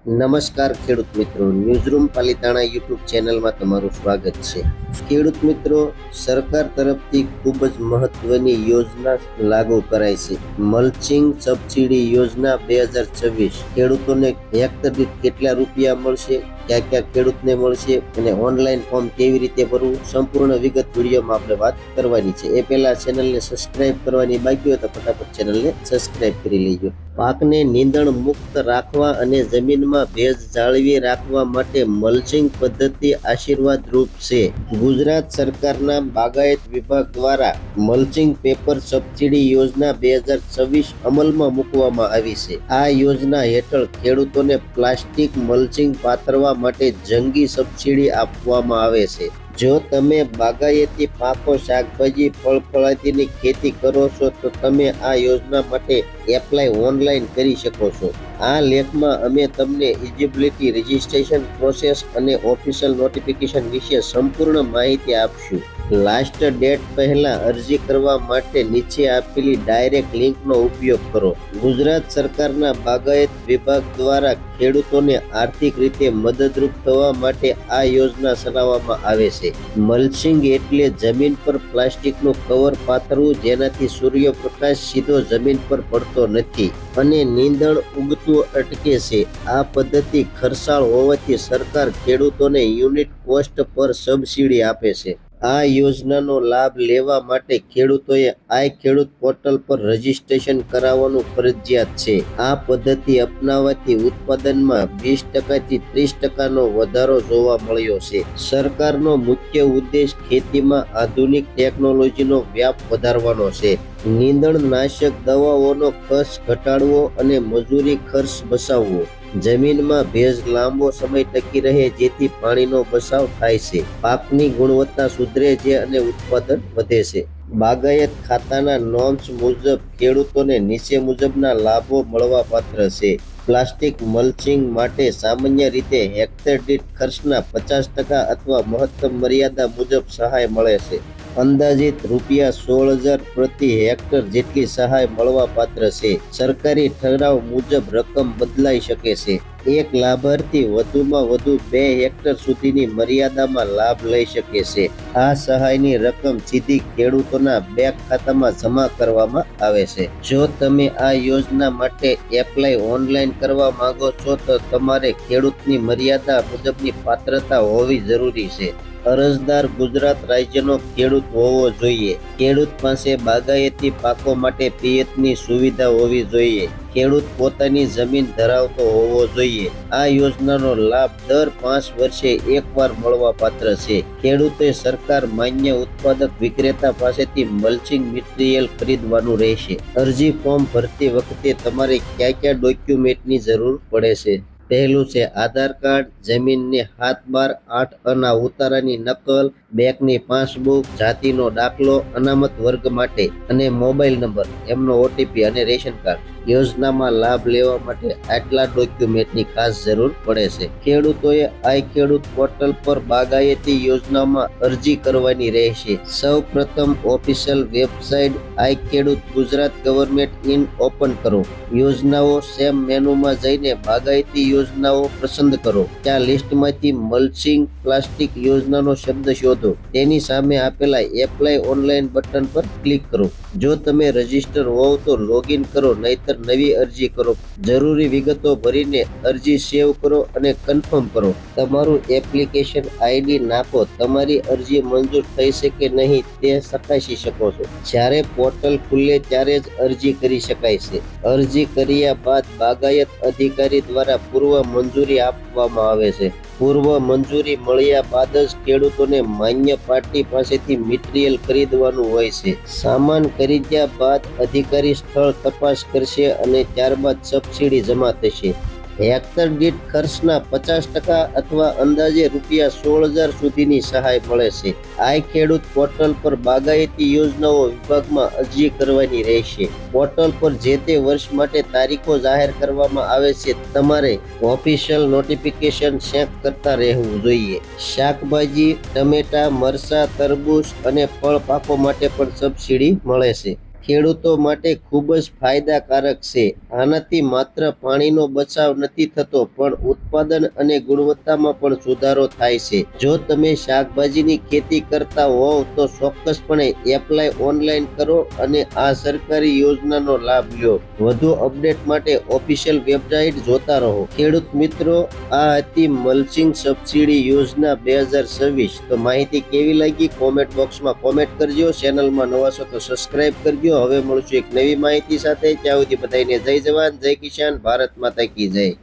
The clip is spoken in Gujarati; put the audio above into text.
નમસ્કાર ખેડૂત મિત્રો, ન્યૂઝરૂમ પાલિતાણા યુટ્યુબ ચેનલમાં તમારું સ્વાગત છે। ખેડૂત મિત્રો, સરકાર તરફથી ખૂબ જ મહત્વની યોજના લાગુ કરાઈ છે। મલ્ચિંગ સબસિડી યોજના 2026 ખેડૂતોને હેક્ટર દીઠ કેટલા રૂપિયા મળશે, ક્યાં ક્યાં ખેડૂતને મળશે અને ઓનલાઈન ફોર્મ કેવી રીતે ભરવું, સંપૂર્ણ વિગત વિડીયોમાં આપણે વાત કરવાની છે। એ પહેલા ચેનલને સબસ્ક્રાઇબ કરવાની બાકી હોય તો ફટાફટ ચેનલને સબસ્ક્રાઇબ કરી લેજો। પાકને નીંદણ મુક્ત રાખવા અને જમીનમાં ભેજ જાળવી રાખવા માટે મલ્ચિંગ પદ્ધતિ આશીર્વાદરૂપ છે। ગુજરાત સરકારના બાગાયત વિભાગ દ્વારા મલ્ચિંગ પેપર સબસિડી યોજના 2026 અમલમાં મૂકવામાં આવી છે। આ યોજના હેઠળ ખેડૂતોને પ્લાસ્ટિક મલ્ચિંગ પાથરવા માટે જંગી સબસિડી આપવામાં આવે છે। જો તમે બાગાયતી પાકો, શાકભાજી, ફળફળાદીની ખેતી કરો છો તો તમે આ યોજના માટે એપ્લાય ઓનલાઈન કરી શકો છો। આ લેખમાં અમે તમને એલિજિબિલિટી, રજિસ્ટ્રેશન પ્રોસેસ અને ઓફિશિયલ નોટિફિકેશન વિશે સંપૂર્ણ માહિતી આપશું। લાસ્ટ ડેટ પહેલા અરજી કરવા માટે નીચે આપેલી ડાયરેક્ટ લિંકનો ઉપયોગ કરો। ગુજરાત સરકારના બાગાયત વિભાગ દ્વારા ખેડૂતોને આર્થિક રીતે મદદરૂપ થવા માટે આ યોજના ચલાવવામાં આવે છે। મલ્ચિંગ એટલે જમીન પર પ્લાસ્ટિકનું કવર પાથરવું જેનાથી સૂર્યપ્રકાશ સીધો જમીન પર પડતો નથી અને નીંદણ ઉગતું અટકે છે। આ પદ્ધતિ ખર્ચાળ હોવાથી સરકાર ખેડૂતોને યુનિટ કોસ્ટ પર સબસિડી આપે છે। આ યોજનાનો લાભ લેવા માટે ખેડૂતોએ આઈ ખેડૂત પોર્ટલ પર રજીસ્ટ્રેશન કરાવવાનું ફરજિયાત છે। આ પદ્ધતિ અપનાવવાથી ઉત્પાદનમાં 20% થી 30% નો વધારો જોવા મળ્યો છે। સરકારનો મુખ્ય ઉદ્દેશ ખેતીમાં આધુનિક ટેકનોલોજીનો વ્યાપ વધારવાનો છે। નીંદણનાશક દવાઓનો ખર્ચ ઘટાડવો અને મજૂરી ખર્ચ બચાવવો। જમીનમાં ભેજ લાંબો સમય ટકી રહે જેથી પાણીનો બચાવ થાય છે। પાકની ગુણવત્તા સુધરે છે અને ઉત્પાદન વધે છે। બાગાયત ખાતાના નોર્મ્સ મુજબ ખેડૂતોને નીચે મુજબના લાભો મળવાપાત્ર છે। પ્લાસ્ટિક મલ્ચિંગ માટે સામાન્ય રીતે હેક્ટર દીઠ ખર્ચના 50% અથવા મહત્તમ મર્યાદા મુજબ સહાય મળે છે। અંદાજિત ₹16,000 પ્રતિ હેક્ટર જેટલી સહાય મળવાપાત્ર છે। સરકારી ઠરાવ મુજબ રકમ બદલાઈ શકે છે। એક લાભાર્થી વધુમાં વધુ 2 હેક્ટર સુધીની મર્યાદામાં લાભ લઈ શકે છે। આ સહાયની રકમ સીધી ખેડૂતોના બેંક ખાતામાં જમા કરવામાં આવે છે। જો તમે આ યોજના માટે એપ્લાય ઓનલાઈન કરવા માંગો છો તો તમારે ખેડૂતની મર્યાદા મુજબની પાત્રતા હોવી જરૂરી છે। અરજદાર ગુજરાત રાજ્યનો ખેડૂત હોવો જોઈએ। ખેડૂત પાસે બાગાયતી પાકો માટે પિયતની સુવિધા હોવી જોઈએ। ખેડૂત પોતાની જમીન ધરાવતો હોવો જોઈએ। આ યોજનાનો લાભ દર 5 વર્ષે એકવાર મળવાપાત્ર છે। ખેડૂતે સરકાર માન્ય ઉત્પાદક વિક્રેતા પાસેથી મલ્ચિંગ મટીરીયલ ખરીદવાનું રહેશે। અરજી ફોર્મ ભરતી વખતે તમારે કયા ડોક્યુમેન્ટની જરૂર પડે છે? પહેલું છે આધાર કાર્ડ, જમીનની 7/12 આના ઉતારાની નકલ, બેંકની પાસબુક, જાતિનો દાખલો, અનામત વર્ગ માટે અને મોબાઈલ નંબર, એમનો ઓટીપી અને રેશન કાર્ડ। યોજનામાં લાભ લેવા માટે આટલા ડોક્યુમેન્ટની ખાસ જરૂર પડે છે। ખેડૂતોએ આઈ ખેડૂત પોર્ટલ પર બાગાયતી યોજનામાં અરજી કરવાની રહેશે। સૌ પ્રથમ ઓફિશિયલ વેબસાઇટ આઈ ખેડૂત ગુજરાત ગવર્મેન્ટ ઇન ઓપન કરો। યોજનાઓ સેમ મેનુમાં જઈને બાગાયતી યોજનાઓ પસંદ કરો। ત્યાં લિસ્ટમાંથી મલ્ચિંગ પ્લાસ્ટિક યોજનાનો શબ્દ શોધો। તેની સામે આપેલા એપ્લાય ઓનલાઈન બટન પર ક્લિક કરો। જો તમે રજીસ્ટર હોવ તો લોગિન કરો, નહીતર નવી અરજી કરો। જરૂરી વિગતો ભરીને અરજી સેવ કરો અને કન્ફર્મ કરો। તમારું એપ્લિકેશન આઈડી નાખો। તમારી અરજી મંજૂર થઈ છે કે નહીં તે ચકાસી શકો છો। જ્યારે પોર્ટલ ખુલે ત્યારે જ અરજી કરી શકાય છે। અરજી કર્યા બાદ બાગાયત અધિકારી દ્વારા પૂર્વ મંજૂરી આપવામાં આવે છે। પૂર્વ મંજૂરી મળ્યા બાદ જ ખેડૂતોને માન્ય પાર્ટી પાસેથી મટીરીયલ ખરીદવાનું હોય છે। સામાન ખરીદ્યા બાદ અધિકારી સ્થળ તપાસ કરશે અને ત્યારબાદ સબસિડી જમા થશે। હેક્ટર દીઠ ખર્ચના 50% અથવા અંદાજે ₹16,000 સુધીની સહાય મળે છે। આઈ ખેડૂત પોર્ટલ પર બાગાયતી યોજનાઓ વિભાગમાં અરજી કરવાની રહેશે। પોર્ટલ પર જે તે વર્ષ માટે તારીખો જાહેર કરવામાં આવે છે। તમારે ઓફિશિયલ નોટિફિકેશન ચેક કરતા રહેવું જોઈએ। શાકભાજી, ટમેટા, મરચાં, તરબૂચ અને ફળ પાકો માટે પણ સબસિડી મળે છે। ખેડૂતો માટે ખૂબ જ ફાયદાકારક છે. આનાથી માત્ર પાણીનો બચાવ નથી થતો પણ ઉત્પાદન અને ગુણવત્તામાં પણ સુધારો થાય છે. જો તમે શાકભાજીની ખેતી કરતા હોવ તો ચોક્કસપણે એપ્લાય ઓનલાઈન કરો અને આ સરકારી યોજનાનો લાભ લો. વધુ અપડેટ માટે ઓફિશિયલ વેબસાઇટ જોતા રહો. ખેડૂત મિત્રો, આ હતી મલ્ચિંગ સબસિડી યોજના 2026. તો માહિતી કેવી લાગી કોમેન્ટ બોક્સમાં કોમેન્ટ કરજો. ચેનલમાં નવા છો તો સબસ્ક્રાઇબ કરજો. હવે મળશું એક નવી માહિતી સાથે. ત્યાં સુધી બધાને જય જવાન, જય કિસાન, ભારત માતા કી જય.